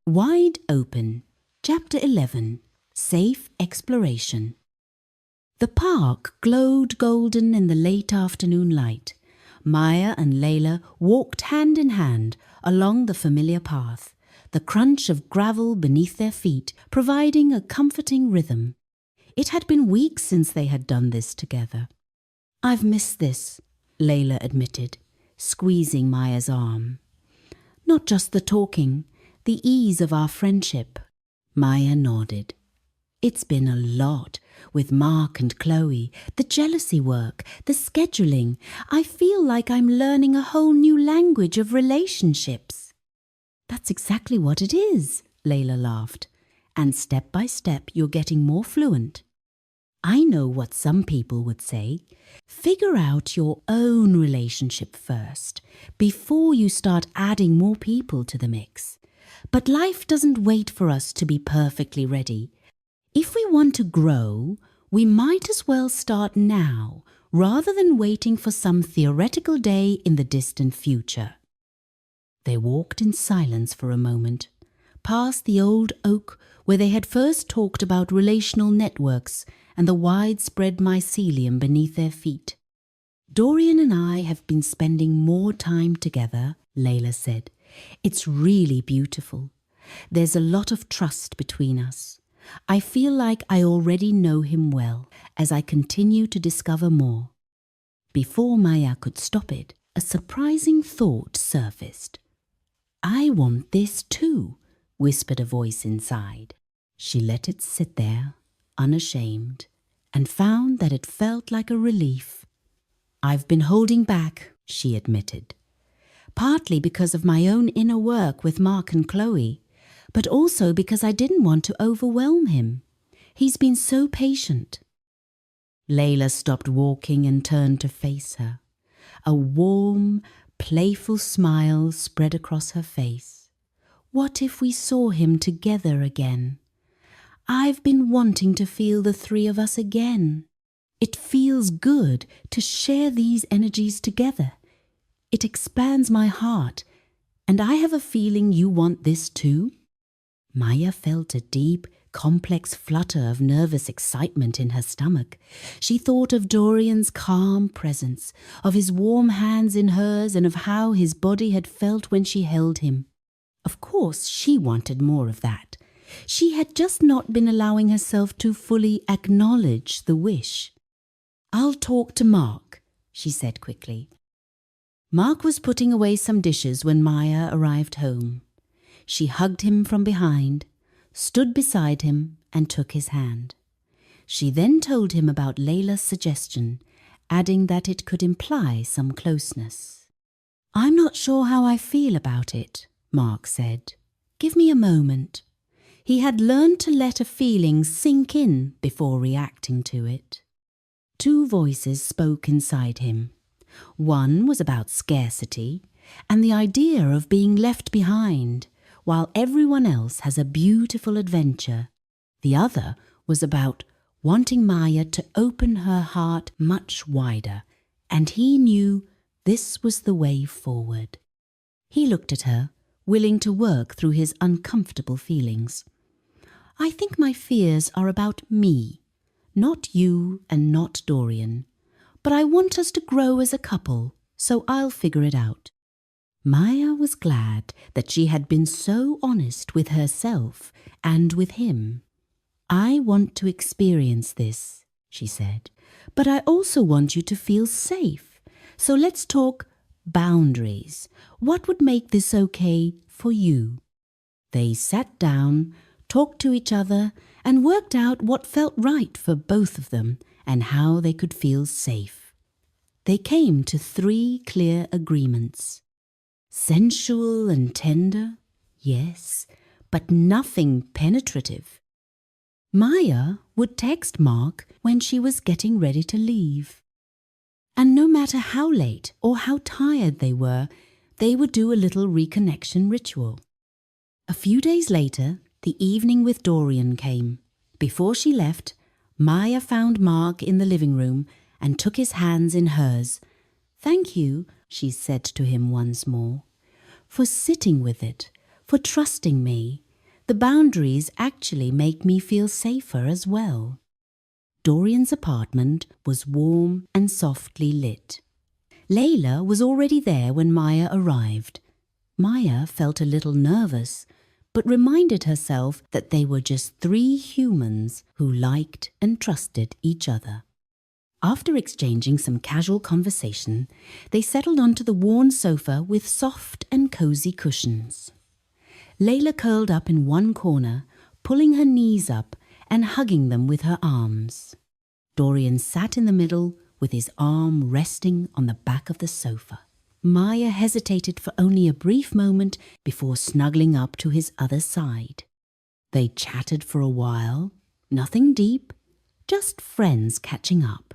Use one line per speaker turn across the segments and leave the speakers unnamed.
Wide Open, Chapter 11, Safe Exploration. The park glowed golden in the late afternoon light. Maya and Layla walked hand in hand along the familiar path, the crunch of gravel beneath their feet providing a comforting rhythm. It had been weeks since they had done this together. "I've missed this," Layla admitted, squeezing Maya's arm. "Not just the talking, the ease of our friendship." Maya nodded. "It's been a lot, with Mark and Chloe, the jealousy work, the scheduling. I feel like I'm learning a whole new language of relationships." "That's exactly what it is," Layla laughed. "And step by step you're getting more fluent. I know what some people would say. Figure out your own relationship first, before you start adding more people to the mix. But life doesn't wait for us to be perfectly ready. If we want to grow, we might as well start now, rather than waiting for some theoretical day in the distant future." They walked in silence for a moment, past the old oak where they had first talked about relational networks and the widespread mycelium beneath their feet. "Dorian and I have been spending more time together," Layla said. "It's really beautiful. There's a lot of trust between us. I feel like I already know him well as I continue to discover more." Before Maya could stop it, a surprising thought surfaced. "I want this too," whispered a voice inside. She let it sit there, unashamed, and found that it felt like a relief. "I've been holding back," she admitted. "Partly because of my own inner work with Mark and Chloe, but also because I didn't want to overwhelm him. He's been so patient." Layla stopped walking and turned to face her. A warm, playful smile spread across her face. "What if we saw him together again? I've been wanting to feel the three of us again. It feels good to share these energies together. It expands my heart, and I have a feeling you want this too." Maya felt a deep, complex flutter of nervous excitement in her stomach. She thought of Dorian's calm presence, of his warm hands in hers, and of how his body had felt when she held him. Of course, she wanted more of that. She had just not been allowing herself to fully acknowledge the wish. "I'll talk to Mark," she said quickly. Mark was putting away some dishes when Maya arrived home. She hugged him from behind, stood beside him, and took his hand. She then told him about Layla's suggestion, adding that it could imply some closeness. "I'm not sure how I feel about it," Mark said. "Give me a moment." He had learned to let a feeling sink in before reacting to it. Two voices spoke inside him. One was about scarcity and the idea of being left behind while everyone else has a beautiful adventure. The other was about wanting Maya to open her heart much wider, and he knew this was the way forward. He looked at her, willing to work through his uncomfortable feelings. "I think my fears are about me, not you and not Dorian. But I want us to grow as a couple, so I'll figure it out." Maya was glad that she had been so honest with herself and with him. "I want to experience this," she said, "but I also want you to feel safe. So let's talk boundaries. What would make this okay for you?" They sat down, talked to each other, and worked out what felt right for both of them and how they could feel safe. They came to 3 clear agreements. Sensual and tender, yes, but nothing penetrative. Maya would text Mark when she was getting ready to leave. And no matter how late or how tired they were, they would do a little reconnection ritual. A few days later, the evening with Dorian came. Before she left, Maya found Mark in the living room and took his hands in hers. "Thank you," she said to him once more, "for sitting with it, for trusting me, The boundaries actually make me feel safer as well. Dorian's apartment was warm and softly lit. Layla was already there when Maya arrived. Maya felt a little nervous, but reminded herself that they were just 3 humans who liked and trusted each other. After exchanging some casual conversation, they settled onto the worn sofa with soft and cozy cushions. Layla curled up in one corner, pulling her knees up and hugging them with her arms. Dorian sat in the middle with his arm resting on the back of the sofa. Maya hesitated for only a brief moment before snuggling up to his other side. They chatted for a while, nothing deep, just friends catching up.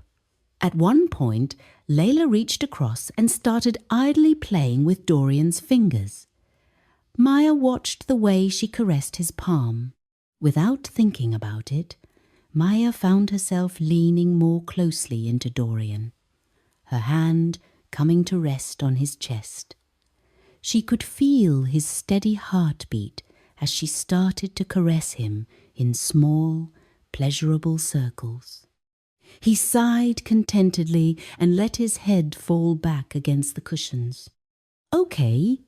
At one point, Layla reached across and started idly playing with Dorian's fingers. Maya watched the way she caressed his palm. Without thinking about it, Maya found herself leaning more closely into Dorian, her hand coming to rest on his chest. She could feel his steady heartbeat as she started to caress him in small, pleasurable circles. He sighed contentedly and let his head fall back against the cushions. "Okay,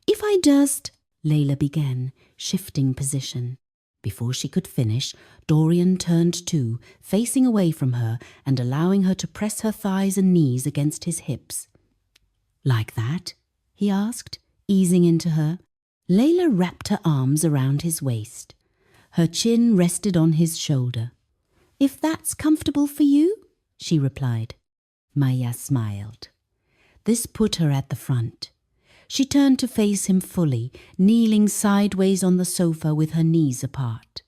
if I just—" Layla began, shifting position. Before she could finish, Dorian turned too, facing away from her and allowing her to press her thighs and knees against his hips. "Like that?" he asked, easing into her. Layla wrapped her arms around his waist. Her chin rested on his shoulder. "If that's comfortable for you," she replied. Maya smiled. This put her at the front. She turned to face him fully, kneeling sideways on the sofa with her knees apart.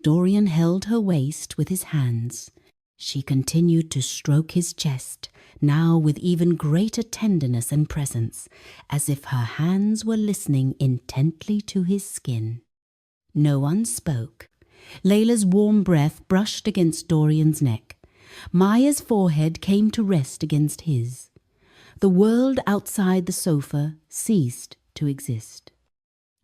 Dorian held her waist with his hands. She continued to stroke his chest, now with even greater tenderness and presence, as if her hands were listening intently to his skin. No one spoke. Layla's warm breath brushed against Dorian's neck. Maya's forehead came to rest against his. The world outside the sofa ceased to exist.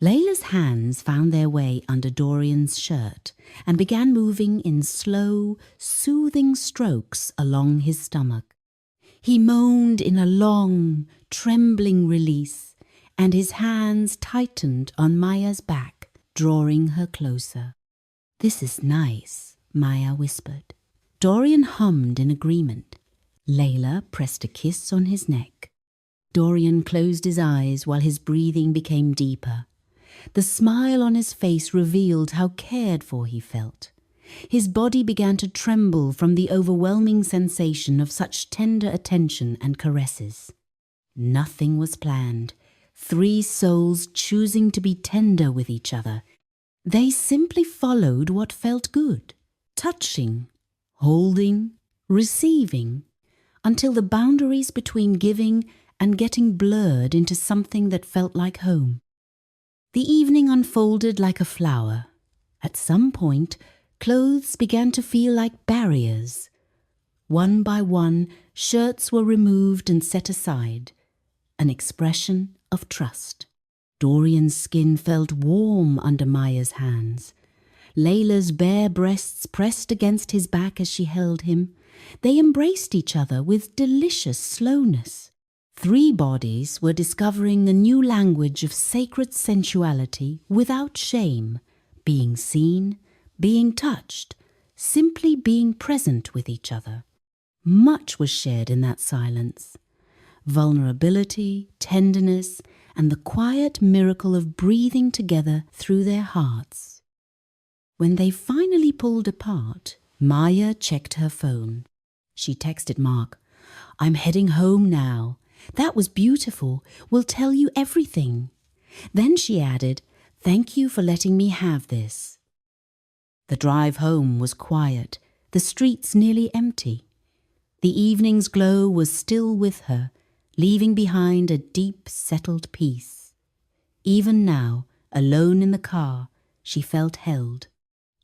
Layla's hands found their way under Dorian's shirt and began moving in slow, soothing strokes along his stomach. He moaned in a long, trembling release, and his hands tightened on Maya's back, drawing her closer. "This is nice," Maya whispered. Dorian hummed in agreement. Layla pressed a kiss on his neck. Dorian closed his eyes while his breathing became deeper. The smile on his face revealed how cared for he felt. His body began to tremble from the overwhelming sensation of such tender attention and caresses. Nothing was planned. 3 souls choosing to be tender with each other. They simply followed what felt good, touching, holding, receiving, until the boundaries between giving and getting blurred into something that felt like home. The evening unfolded like a flower. At some point, clothes began to feel like barriers. One by one, shirts were removed and set aside, an expression of trust. Dorian's skin felt warm under Maya's hands. Layla's bare breasts pressed against his back as she held him. They embraced each other with delicious slowness. 3 bodies were discovering the new language of sacred sensuality without shame, being seen, being touched, simply being present with each other. Much was shared in that silence. Vulnerability, tenderness, and the quiet miracle of breathing together through their hearts. When they finally pulled apart, Maya checked her phone. She texted Mark, "I'm heading home now. That was beautiful. We'll tell you everything." Then she added, "Thank you for letting me have this." The drive home was quiet, the streets nearly empty. The evening's glow was still with her, leaving behind a deep, settled peace. Even now, alone in the car, she felt held.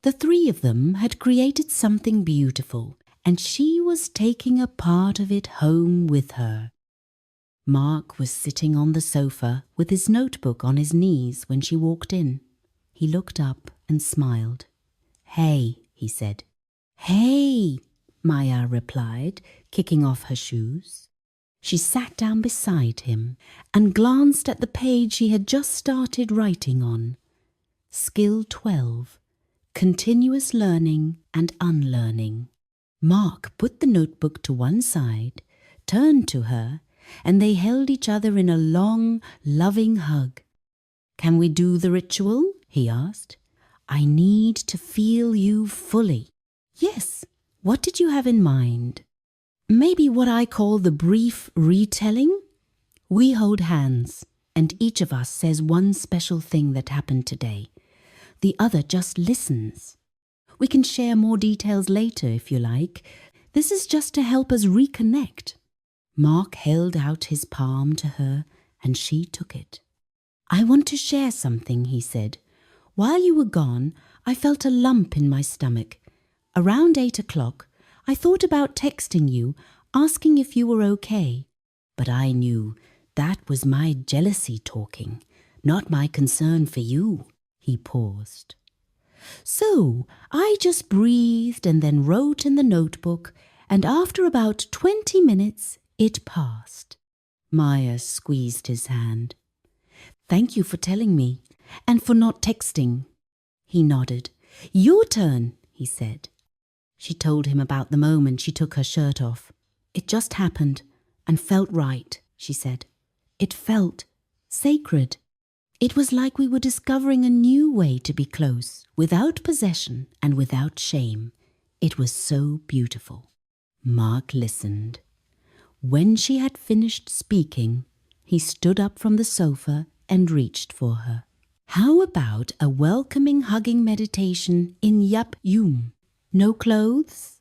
The 3 of them had created something beautiful, and she was taking a part of it home with her. Mark was sitting on the sofa with his notebook on his knees when she walked in. He looked up and smiled. "Hey," he said. "Hey," Maya replied, kicking off her shoes. She sat down beside him and glanced at the page he had just started writing on. Skill 12. Continuous learning and unlearning. Mark put the notebook to one side, turned to her, and they held each other in a long, loving hug. "Can we do the ritual?" he asked. "I need to feel you fully." "Yes. What did you have in mind?" "Maybe what I call the brief retelling. We hold hands, and each of us says one special thing that happened today. The other just listens. We can share more details later if you like. This is just to help us reconnect." Mark held out his palm to her, and she took it. "I want to share something," he said. "While you were gone, I felt a lump in my stomach. Around 8 o'clock, I thought about texting you, asking if you were okay. But I knew that was my jealousy talking, not my concern for you." He paused. "So I just breathed and then wrote in the notebook, and after about 20 minutes, it passed." Maya squeezed his hand. "Thank you for telling me, and for not texting." He nodded. "Your turn," he said. She told him about the moment she took her shirt off. "It just happened and felt right," she said. "It felt sacred. It was like we were discovering a new way to be close, without possession and without shame. It was so beautiful." Mark listened. When she had finished speaking, he stood up from the sofa and reached for her. "How about a welcoming, hugging meditation in Yap Yum? No clothes?"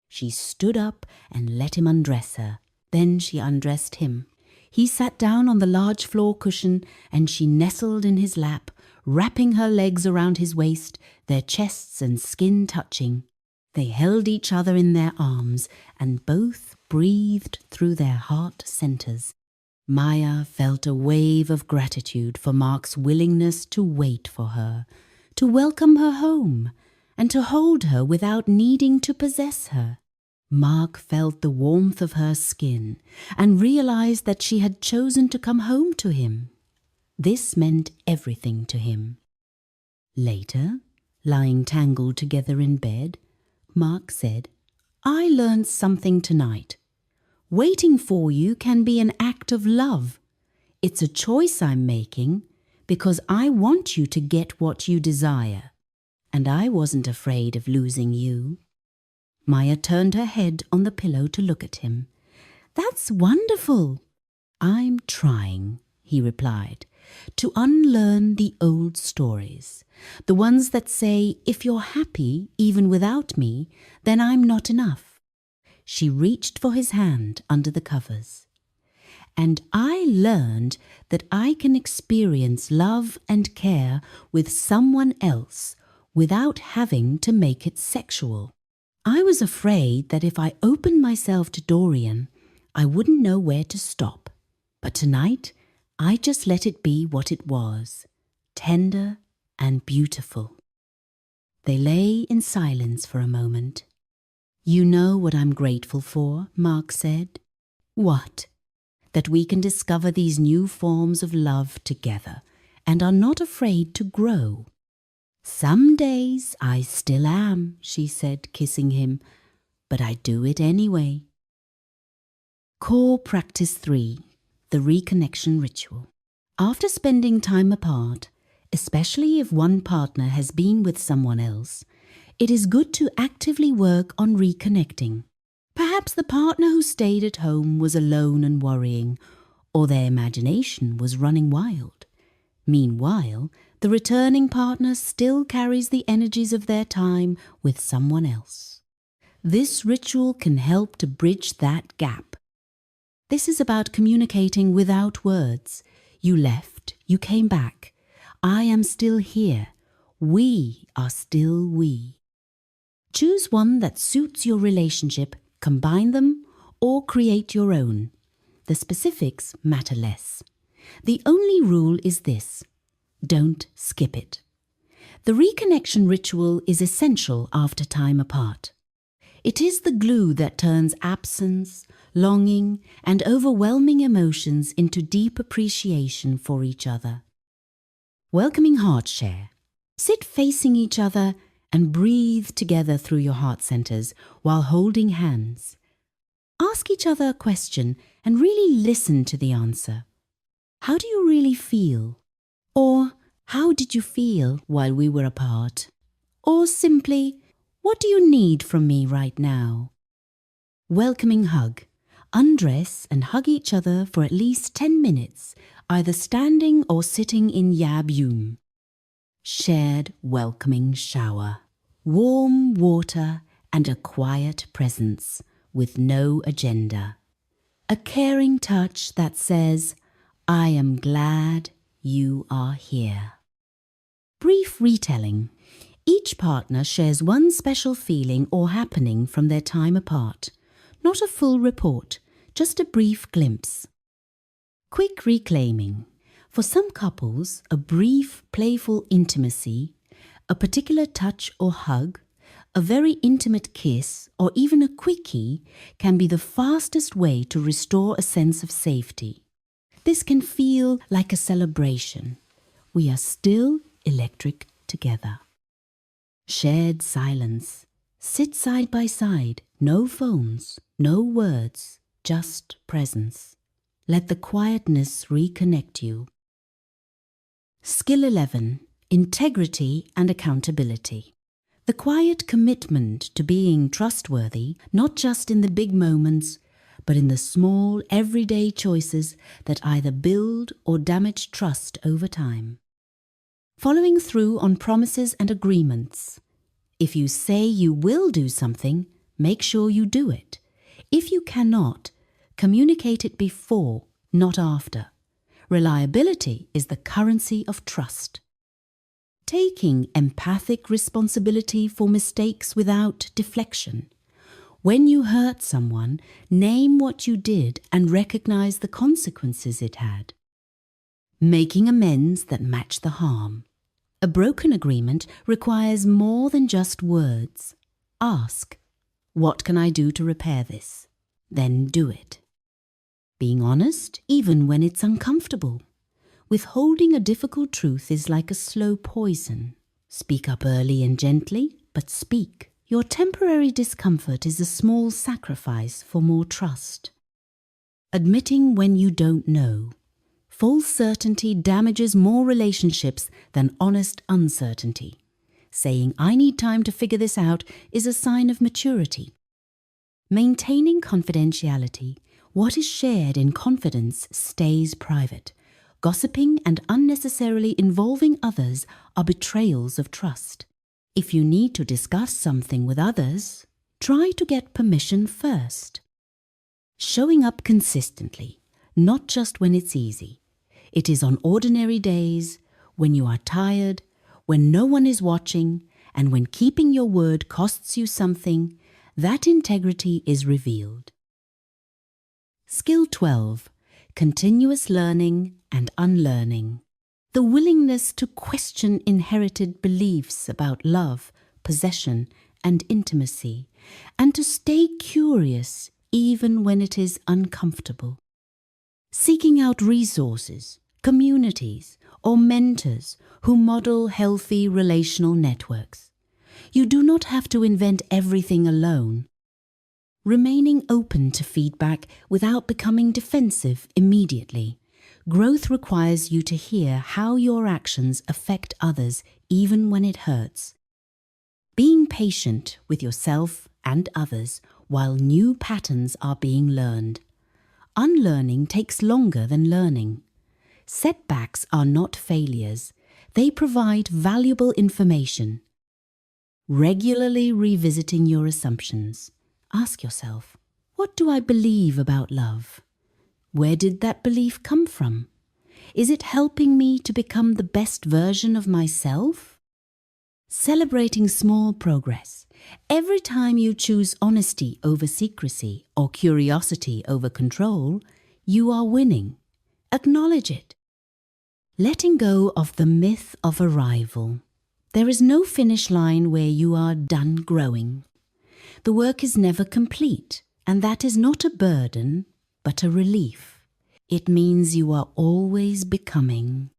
She stood up and let him undress her. Then she undressed him. He sat down on the large floor cushion and she nestled in his lap, wrapping her legs around his waist, their chests and skin touching. They held each other in their arms and both breathed through their heart centers. Maya felt a wave of gratitude for Mark's willingness to wait for her, to welcome her home, and to hold her without needing to possess her. Mark felt the warmth of her skin and realized that she had chosen to come home to him. This meant everything to him. Later, lying tangled together in bed, Mark said, "I learned something tonight. Waiting for you can be an act of love. It's a choice I'm making because I want you to get what you desire. And I wasn't afraid of losing you." Maya turned her head on the pillow to look at him. "That's wonderful." "I'm trying," he replied, "to unlearn the old stories, the ones that say, if you're happy even without me, then I'm not enough." She reached for his hand under the covers. "And I learned that I can experience love and care with someone else without having to make it sexual. I was afraid that if I opened myself to Dorian, I wouldn't know where to stop. But tonight, I just let it be what it was, tender and beautiful." They lay in silence for a moment. "You know what I'm grateful for," Mark said. "What?" "That we can discover these new forms of love together and are not afraid to grow." "Some days I still am," she said, kissing him, "but I do it anyway." Core Practice 3. The Reconnection Ritual. After spending time apart, especially if one partner has been with someone else, it is good to actively work on reconnecting. Perhaps the partner who stayed at home was alone and worrying, or their imagination was running wild. Meanwhile, the returning partner still carries the energies of their time with someone else. This ritual can help to bridge that gap. This is about communicating without words. You left, you came back. I am still here. We are still we. Choose one that suits your relationship, combine them, or create your own. The specifics matter less. The only rule is this: don't skip it. The reconnection ritual is essential after time apart. It is the glue that turns absence, longing, and overwhelming emotions into deep appreciation for each other. Welcoming heart share. Sit facing each other and breathe together through your heart centers while holding hands. Ask each other a question and really listen to the answer. How do you really feel? Or, how did you feel while we were apart? Or simply, what do you need from me right now? Welcoming hug. Undress and hug each other for at least 10 minutes, either standing or sitting in Yab Yum. Shared welcoming shower. Warm water and a quiet presence with no agenda. A caring touch that says, I am glad you are here. Brief retelling. Each partner shares one special feeling or happening from their time apart. Not a full report, just a brief glimpse. Quick reclaiming. For some couples, a brief, playful intimacy, a particular touch or hug, a very intimate kiss, or even a quickie can be the fastest way to restore a sense of safety. This can feel like a celebration. We are still electric together. Shared silence. Sit side by side, no phones, no words, just presence. Let the quietness reconnect you. Skill 11. Integrity and accountability. The quiet commitment to being trustworthy, not just in the big moments, but in the small, everyday choices that either build or damage trust over time. Following through on promises and agreements. If you say you will do something, make sure you do it. If you cannot, communicate it before, not after. Reliability is the currency of trust. Taking empathic responsibility for mistakes without deflection. When you hurt someone, name what you did and recognize the consequences it had. Making amends that match the harm. A broken agreement requires more than just words. Ask, what can I do to repair this? Then do it. Being honest, even when it's uncomfortable. Withholding a difficult truth is like a slow poison. Speak up early and gently, but speak. Your temporary discomfort is a small sacrifice for more trust. Admitting when you don't know. False certainty damages more relationships than honest uncertainty. Saying, I need time to figure this out, is a sign of maturity. Maintaining confidentiality. What is shared in confidence stays private. Gossiping and unnecessarily involving others are betrayals of trust. If you need to discuss something with others, try to get permission first. Showing up consistently, not just when it's easy. It is on ordinary days, when you are tired, when no one is watching, and when keeping your word costs you something, that integrity is revealed. Skill 12. Continuous learning and unlearning. The willingness to question inherited beliefs about love, possession, and intimacy, and to stay curious even when it is uncomfortable. Seeking out resources, communities, or mentors who model healthy relational networks. You do not have to invent everything alone. Remaining open to feedback without becoming defensive immediately. Growth requires you to hear how your actions affect others even when it hurts. Being patient with yourself and others while new patterns are being learned. Unlearning takes longer than learning. Setbacks are not failures. They provide valuable information. Regularly revisiting your assumptions. Ask yourself, what do I believe about love? Where did that belief come from? Is it helping me to become the best version of myself? Celebrating small progress. Every time you choose honesty over secrecy or curiosity over control, you are winning. Acknowledge it. Letting go of the myth of arrival. There is no finish line where you are done growing. The work is never complete, and that is not a burden, but a relief. It means you are always becoming.